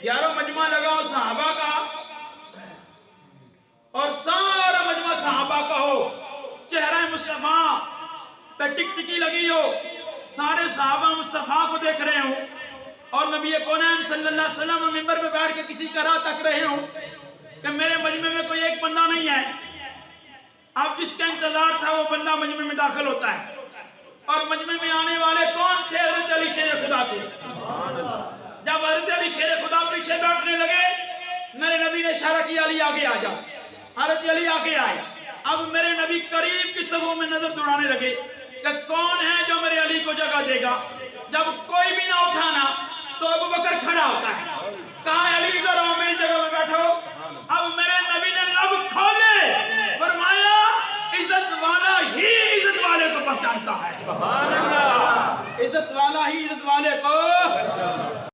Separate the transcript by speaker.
Speaker 1: یارو مجمع لگاؤ صحابہ کا اور سارا مجمع صحابہ کا ہو، چہرہ مصطفیٰ پہ ٹک ٹکی لگی ہو، سارے صحابہ مصطفیٰ کو دیکھ رہے ہوں اور نبی کونین صلی اللہ علیہ وسلم منبر پہ بیٹھ کے کسی کا راہ تک رہے ہوں کہ میرے مجمع میں کوئی ایک بندہ نہیں ہے. اب جس کا انتظار تھا وہ بندہ مجمع میں داخل ہوتا ہے، اور مجمع میں آنے والے کون تھے؟ حضرت علی شیر خدا تھے. جب حضرت علی شیر خدا پیچھے بیٹھنے لگے، میرے نبی نے اشارہ کیا علی آگے آ جا. حضرت علی آگے آئے. اب میرے نبی قریب کی صفوں میں نظر دوڑانے لگے کہ کون ہے جو میرے علی کو جگہ دے گا. جب کوئی بھی نہ اٹھانا تو ابو بکر کھڑا ہوتا ہے، کہا علی ادھر آؤ میری جگہ پہ بیٹھو. اب میرے نبی نے لب کھولے، فرمایا عزت والا ہی عزت والے کو پہچانتا ہے. عزت والا ہی عزت والے کو